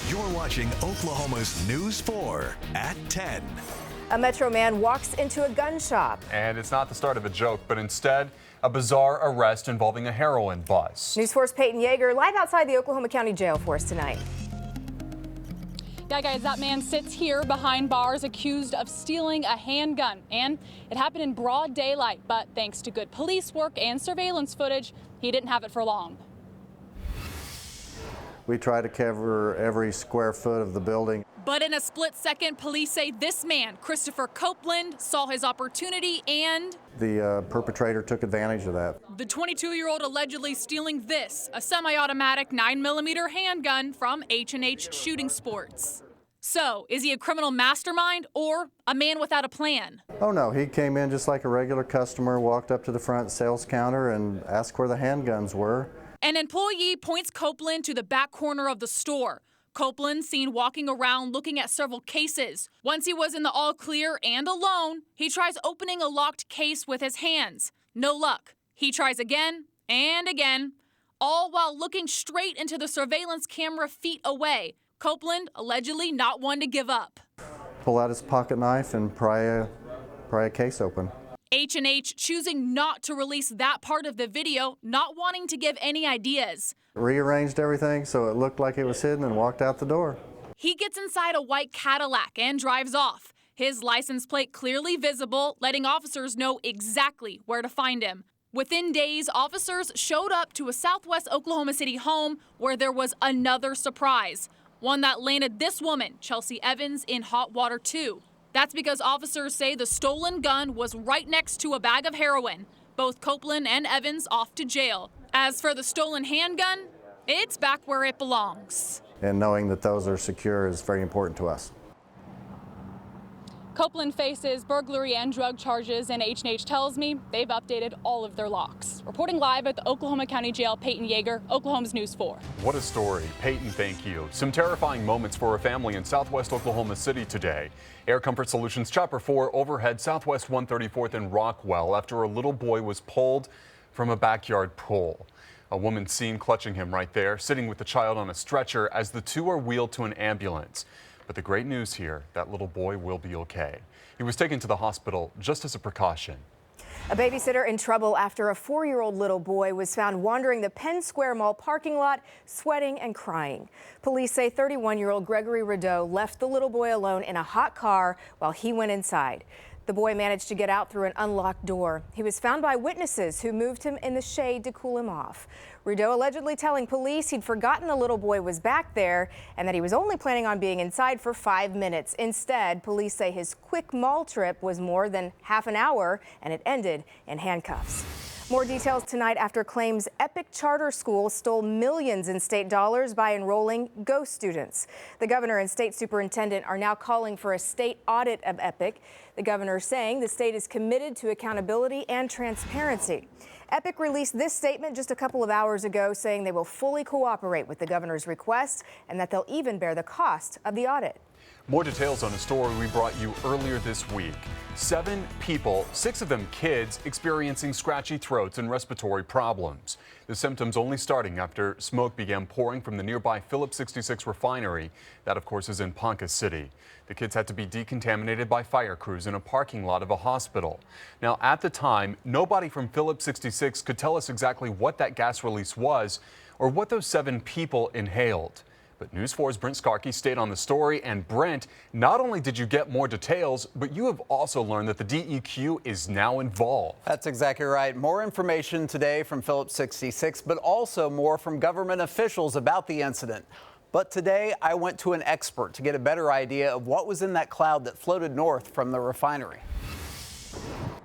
You're watching Oklahoma's News 4 at 10. A Metro man walks into a gun shop. And it's not the start of a joke, but instead a bizarre arrest involving a heroin bust. News 4's Peyton Yeager live outside the Oklahoma County Jail for us tonight. Yeah, guys, that man sits here behind bars accused of stealing a handgun. And it happened in broad daylight, but thanks to good police work and surveillance footage, he didn't have it for long. We try to cover every square foot of the building. But in a split second, police say this man, Christopher Copeland, saw his opportunity and The perpetrator took advantage of that. the 22-year-old allegedly stealing this, a semi-automatic 9mm handgun from H&H Shooting Sports. So, is he a criminal mastermind or a man without a plan? Oh no, he came in just like a regular customer, walked up to the front sales counter and asked where the handguns were. An employee points Copeland to the back corner of the store. Copeland seen walking around looking at several cases. Once he was in the all clear and alone, he tries opening a locked case with his hands. No luck. He tries again and again, all while looking straight into the surveillance camera feet away. Copeland allegedly not one to give up. Pull out his pocket knife and pry a case open. H&H choosing not to release that part of the video, not wanting to give any ideas. Rearranged everything so it looked like it was hidden and walked out the door. He gets inside a white Cadillac and drives off. His license plate clearly visible, letting officers know exactly where to find him. Within days, officers showed up to a southwest Oklahoma City home where there was another surprise. One that landed this woman, Chelsea Evans, in hot water too. That's because officers say the stolen gun was right next to a bag of heroin. Both Copeland and Evans off to jail. As for the stolen handgun, it's back where it belongs. And knowing that those are secure is very important to us. Copeland faces burglary and drug charges, and H&H tells me they've updated all of their locks. Reporting live at the Oklahoma County Jail, Peyton Yeager, Oklahoma's News 4. What a story. Peyton, thank you. Some terrifying moments for a family in southwest Oklahoma City today. Air Comfort Solutions Chopper 4 overhead southwest 134th and Rockwell after a little boy was pulled from a backyard pool. A woman seen clutching him right there, sitting with the child on a stretcher as the two are wheeled to an ambulance. But the great news here, that little boy will be okay. He was taken to the hospital just as a precaution. A babysitter in trouble after a 4-year-old little boy was found wandering the Penn Square Mall parking lot, sweating and crying. Police say 31-year-old Gregory Rideau left the little boy alone in a hot car while he went inside. The boy managed to get out through an unlocked door. He was found by witnesses who moved him in the shade to cool him off. Rideau allegedly telling police he'd forgotten the little boy was back there and that he was only planning on being inside for 5 minutes. Instead, police say his quick mall trip was more than half an hour and it ended in handcuffs. More details tonight after claims Epic Charter School stole millions in state dollars by enrolling ghost students. The governor and state superintendent are now calling for a state audit of Epic. The governor saying the state is committed to accountability and transparency. Epic released this statement just a couple of hours ago saying they will fully cooperate with the governor's request and that they'll even bear the cost of the audit. More details on a story we brought you earlier this week. 7 people, 6 of them kids, experiencing scratchy throats and respiratory problems. The symptoms only starting after smoke began pouring from the nearby Phillips 66 refinery. That, of course, is in Ponca City. The kids had to be decontaminated by fire crews in a parking lot of a hospital. Now, at the time, nobody from Phillips 66 could tell us exactly what that gas release was or what those 7 people inhaled. But News 4's Brent Skarkey stayed on the story, and Brent, not only did you get more details, but you have also learned that the DEQ is now involved. That's exactly right. More information today from Phillips 66, but also more from government officials about the incident. But today I went to an expert to get a better idea of what was in that cloud that floated north from the refinery.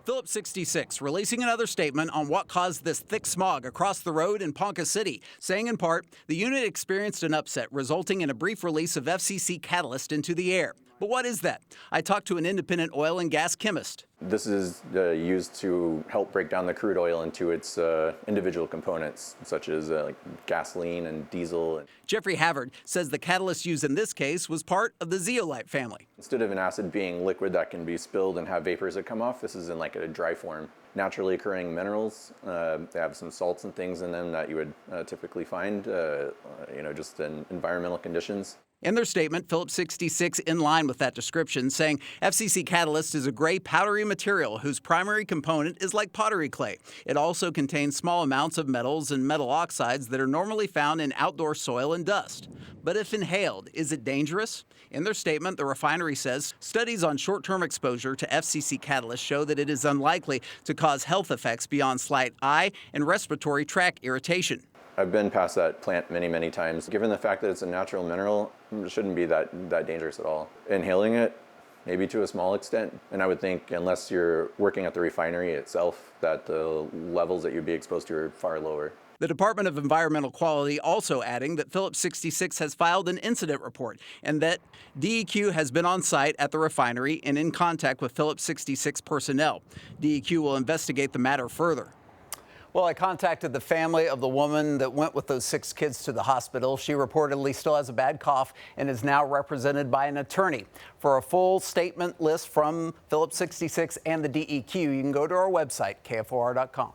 Phillips 66 releasing another statement on what caused this thick smog across the road in Ponca City, saying in part, the unit experienced an upset resulting in a brief release of FCC catalyst into the air. But what is that? I talked to an independent oil and gas chemist. This is used to help break down the crude oil into its individual components, such as like gasoline and diesel. Jeffrey Havard says the catalyst used in this case was part of the zeolite family. Instead of an acid being liquid that can be spilled and have vapors that come off, this is in like a dry form. naturally occurring minerals. They have some salts and things in them that you would typically find, just in environmental conditions. In their statement, Phillips 66 in line with that description, saying FCC Catalyst is a gray powdery material whose primary component is like pottery clay. It also contains small amounts of metals and metal oxides that are normally found in outdoor soil and dust. But if inhaled, is it dangerous? In their statement, the refinery says studies on short-term exposure to FCC Catalyst show that it is unlikely to cause health effects beyond slight eye and respiratory tract irritation. I've been past that plant many, many times. Given the fact that it's a natural mineral, it shouldn't be that dangerous at all. Inhaling it, maybe to a small extent. And I would think unless you're working at the refinery itself, that the levels that you'd be exposed to are far lower. The Department of Environmental Quality also adding that Phillips 66 has filed an incident report and that DEQ has been on site at the refinery and in contact with Phillips 66 personnel. DEQ will investigate the matter further. Well, I contacted the family of the woman that went with those 6 kids to the hospital. She reportedly still has a bad cough and is now represented by an attorney. For a full statement list from Phillips 66 and the DEQ, you can go to our website, KFOR.com.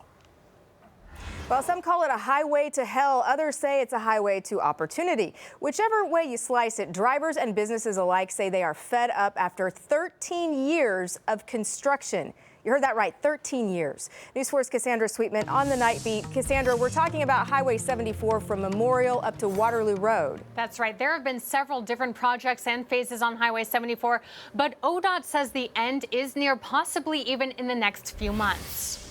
Well, some call it a highway to hell. Others say it's a highway to opportunity. Whichever way you slice it, drivers and businesses alike say they are fed up after 13 years of construction. You heard that right, 13 years. News 4's Cassandra Sweetman on the Night Beat. Cassandra, we're talking about Highway 74 from Memorial up to Waterloo Road. That's right. There have been several different projects and phases on Highway 74, but ODOT says the end is near, possibly even in the next few months.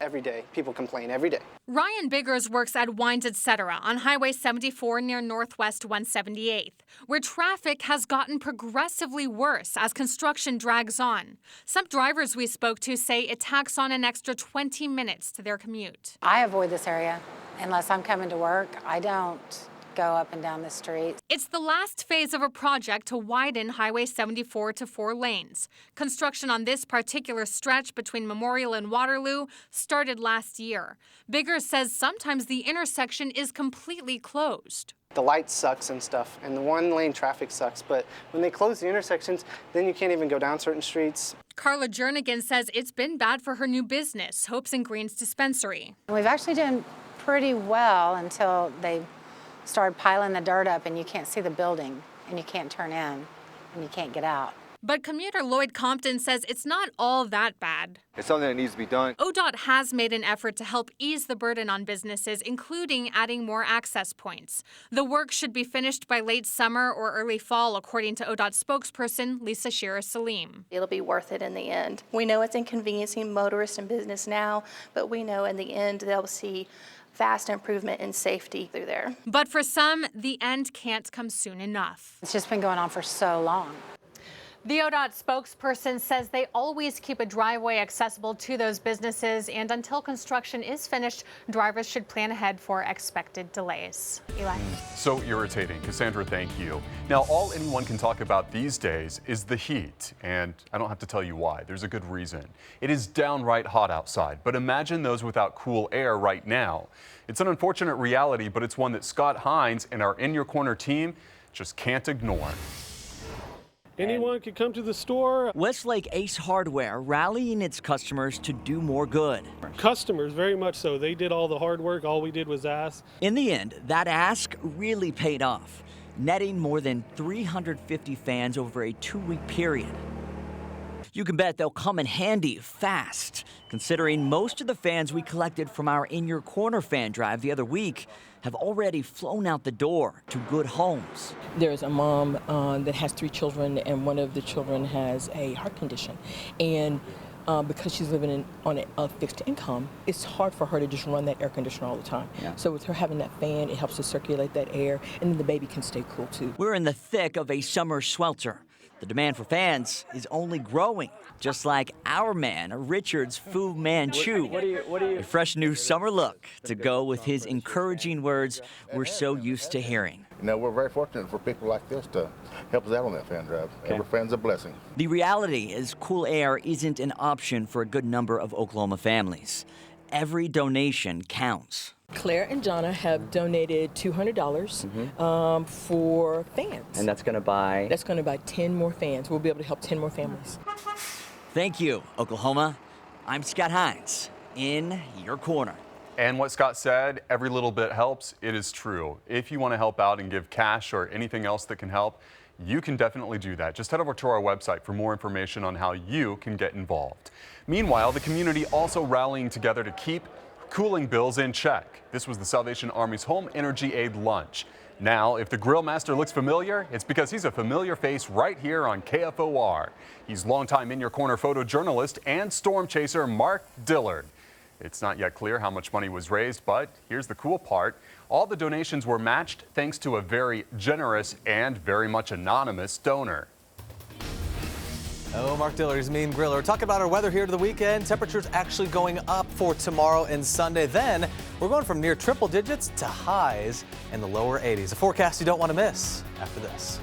Every day, people complain every day. Ryan Biggers works at Wines Etc. on Highway 74 near Northwest 178th, where traffic has gotten progressively worse as construction drags on. Some drivers we spoke to say it tacks on an extra 20 minutes to their commute. I avoid this area unless I'm coming to work. I don't go up and down the street. It's the last phase of a project to widen Highway 74 to 4 lanes. Construction on this particular stretch between Memorial and Waterloo started last year. Biggers says sometimes the intersection is completely closed. The light sucks and stuff, and the one-lane traffic sucks, but when they close the intersections, then you can't even go down certain streets. Carla Jernigan says it's been bad for her new business, Hopes and Greens Dispensary. We've actually done pretty well until they started piling the dirt up and you can't see the building and you can't turn in and you can't get out. But commuter Lloyd Compton says it's not all that bad. It's something that needs to be done. ODOT has made an effort to help ease the burden on businesses, including adding more access points. The work should be finished by late summer or early fall, according to ODOT spokesperson Lisa Shira Salim. It'll be worth it in the end. We know it's inconveniencing motorists and business now, but we know in the end they'll see vast improvement in safety through there. But for some, the end can't come soon enough. It's just been going on for so long. The ODOT spokesperson says they always keep a driveway accessible to those businesses, and until construction is finished, drivers should plan ahead for expected delays. Eli. So irritating. Cassandra, thank you. Now, all anyone can talk about these days is the heat, and I don't have to tell you why. There's a good reason. It is downright hot outside, but imagine those without cool air right now. It's an unfortunate reality, but it's one that Scott Hines and our In Your Corner team just can't ignore. Anyone could come to the store. Westlake Ace Hardware rallying its customers to do more good. Customers, very much so. They did all the hard work. All we did was ask. In the end, that ask really paid off, netting more than 350 fans over a 2-week period. You can bet they'll come in handy fast, considering most of the fans we collected from our In Your Corner fan drive the other week have already flown out the door to good homes. There's a mom that has 3 children, and one of the children has a heart condition. And because she's living on a fixed income, it's hard for her to just run that air conditioner all the time. Yeah. So with her having that fan, it helps to circulate that air, and then the baby can stay cool too. We're in the thick of a summer swelter. The demand for fans is only growing, just like our man, Richard's Fu Manchu. A fresh new summer look to go with his encouraging words we're so used to hearing. You know, we're very fortunate for people like this to help us out on that fan drive. Okay. Every fan's a blessing. The reality is cool air isn't an option for a good number of Oklahoma families. Every donation counts. Claire and Jonna have donated $200 for fans. And that's going to buy? That's going to buy 10 more fans. We'll be able to help 10 more families. Thank you, Oklahoma. I'm Scott Hines, in your corner. And what Scott said, every little bit helps. It is true. If you want to help out and give cash or anything else that can help, you can definitely do that. Just head over to our website for more information on how you can get involved. Meanwhile, the community also rallying together to keep cooling bills in check. This was the Salvation Army's Home Energy Aid Lunch. Now, if the grill master looks familiar, it's because he's a familiar face right here on KFOR. He's longtime In Your Corner photojournalist and storm chaser Mark Dillard. It's not yet clear how much money was raised, but here's the cool part. All the donations were matched thanks to a very generous and very much anonymous donor. Oh, Mark Dillard, he's Mean Griller. We're talking about our weather here to the weekend. Temperatures actually going up for tomorrow and Sunday. Then we're going from near triple digits to highs in the lower 80s. A forecast you don't want to miss after this.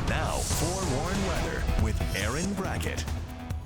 Now, forewarned weather with Aaron Brackett.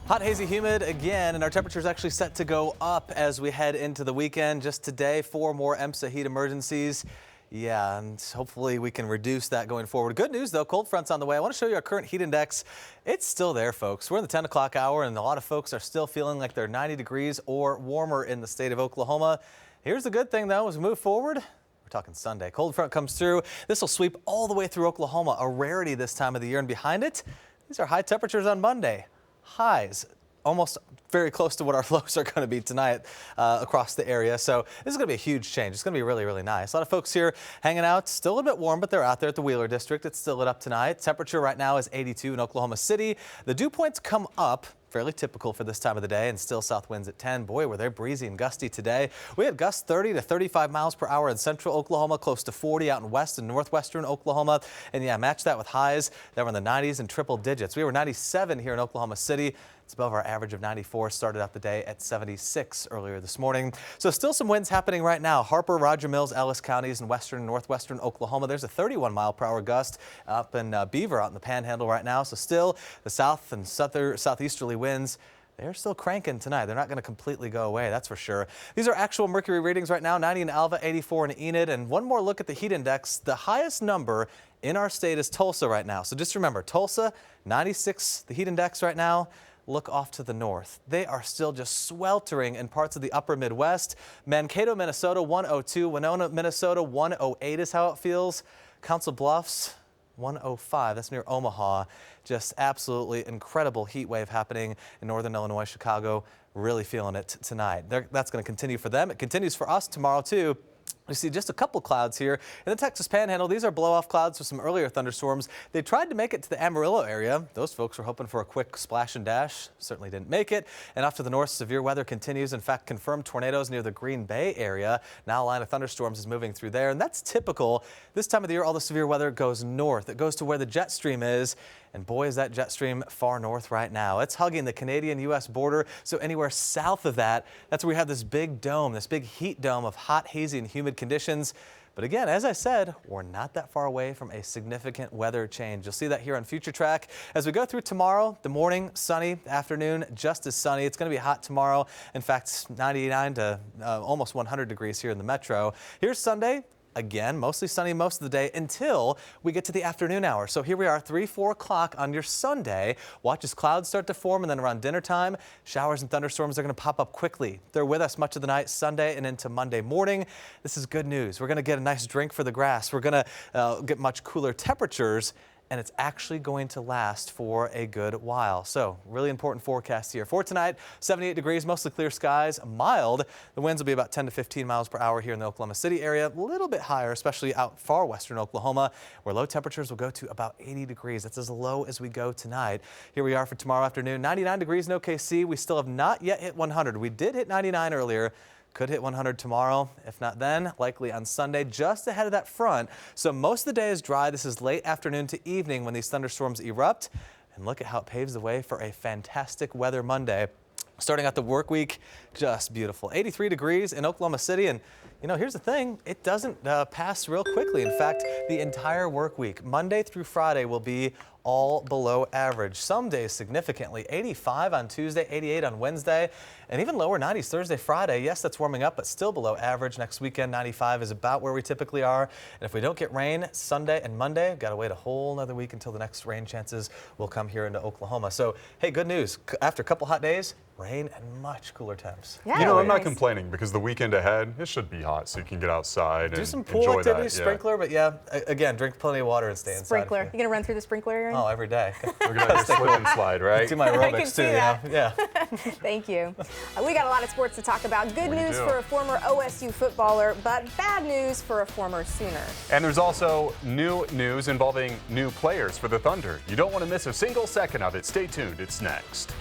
Hot, hazy, humid again, and our temperatures actually set to go up as we head into the weekend. Just today, 4 more EMSA heat emergencies. Yeah, and hopefully we can reduce that going forward. Good news, though, cold front's on the way. I want to show you our current heat index. It's still there, folks. We're in the 10 o'clock hour, and a lot of folks are still feeling like they're 90 degrees or warmer in the state of Oklahoma. Here's the good thing, though, as we move forward. We're talking Sunday. Cold front comes through. This will sweep all the way through Oklahoma, a rarity this time of the year. And behind it, these are high temperatures on Monday. Highs almost very close to what our lows are going to be tonight across the area. So this is going to be a huge change. It's going to be really, really nice. A lot of folks here hanging out. Still a little bit warm, but they're out there at the Wheeler District. It's still lit up tonight. Temperature right now is 82 in Oklahoma City. The dew points come up. Fairly typical for this time of the day, and still south winds at 10. Boy, were they breezy and gusty today. We had gusts 30 to 35 miles per hour in central Oklahoma, close to 40 out in west and northwestern Oklahoma. And yeah, match that with highs that were in the 90s and triple digits. We were 97 here in Oklahoma City. It's above our average of 94. Started out the day at 76 earlier this morning. So still some winds happening right now. Harper, Roger Mills, Ellis counties in western and northwestern Oklahoma. There's a 31 mile per hour gust up in Beaver out in the Panhandle right now. So still the south and southeasterly winds. They're still cranking tonight. They're not going to completely go away, that's for sure. These are actual mercury readings right now, 90 in Alva, 84 in Enid. And one more look at the heat index. The highest number in our state is Tulsa right now. So just remember, Tulsa, 96, the heat index right now. Look off to the north. They are still just sweltering in parts of the upper Midwest. Mankato, Minnesota, 102. Winona, Minnesota, 108 is how it feels. Council Bluffs, 105. That's near Omaha. Just absolutely incredible heat wave happening in northern Illinois, Chicago. Really feeling it tonight. That's going to continue for them. It continues for us tomorrow, too. We see just a couple clouds here in the Texas Panhandle. These are blow-off clouds with some earlier thunderstorms. They tried to make it to the Amarillo area. Those folks were hoping for a quick splash and dash. Certainly didn't make it. And off to the north, severe weather continues. In fact, confirmed tornadoes near the Green Bay area. Now a line of thunderstorms is moving through there. And that's typical. This time of the year, all the severe weather goes north. It goes to where the jet stream is. And boy, is that jet stream far north right now. It's hugging the Canadian-U.S. border. So anywhere south of that, that's where we have this big dome, this big heat dome of hot, hazy, and humid conditions. But again, as I said, we're not that far away from a significant weather change. You'll see that here on Future Track. As we go through tomorrow, the morning, sunny, afternoon, just as sunny. It's going to be hot tomorrow. In fact, 99 to almost 100 degrees here in the metro. Here's Sunday. Again, mostly sunny most of the day until we get to the afternoon hour. So here we are, 3, 4 o'clock on your Sunday. Watch as clouds start to form, and then around dinner time, showers and thunderstorms are going to pop up quickly. They're with us much of the night, Sunday and into Monday morning. This is good news. We're going to get a nice drink for the grass. We're going to get much cooler temperatures, and it's actually going to last for a good while. So really important forecast here. For tonight, 78 degrees, mostly clear skies, mild. The winds will be about 10 to 15 miles per hour here in the Oklahoma City area. A little bit higher, especially out far western Oklahoma, where low temperatures will go to about 80 degrees. That's as low as we go tonight. Here we are for tomorrow afternoon, 99 degrees in OKC. We still have not yet hit 100. We did hit 99 earlier. Could hit 100 tomorrow. If not then, likely on Sunday, just ahead of that front. So most of the day is dry. This is late afternoon to evening when these thunderstorms erupt. And look at how it paves the way for a fantastic weather Monday. Starting out the work week, just beautiful. 83 degrees in Oklahoma City. And, you know, here's the thing. It doesn't pass real quickly. In fact, the entire work week, Monday through Friday, will be all below average. Some days significantly. 85 on Tuesday, 88 on Wednesday, and even lower 90s Thursday, Friday. Yes, that's warming up, but still below average. Next weekend, 95 is about where we typically are. And if we don't get rain Sunday and Monday, we've got to wait a whole another week until the next rain chances will come here into Oklahoma. So, hey, good news. After a couple hot days, rain and much cooler temps. Yeah, you know, I'm not complaining because the weekend ahead, it should be hot so you can get outside and do some pool enjoy activity, that. sprinkler, but yeah, again, drink plenty of water and stay inside. Sprinkler. You going to run through the sprinkler area? Oh, every day. We're going to slip and slide, right? Do my aerobics too, you know? Yeah. Thank you. We got a lot of sports to talk about. Good news for a former OSU footballer, but bad news for a former Sooner. And there's also new news involving new players for the Thunder. You don't want to miss a single second of it. Stay tuned. It's next.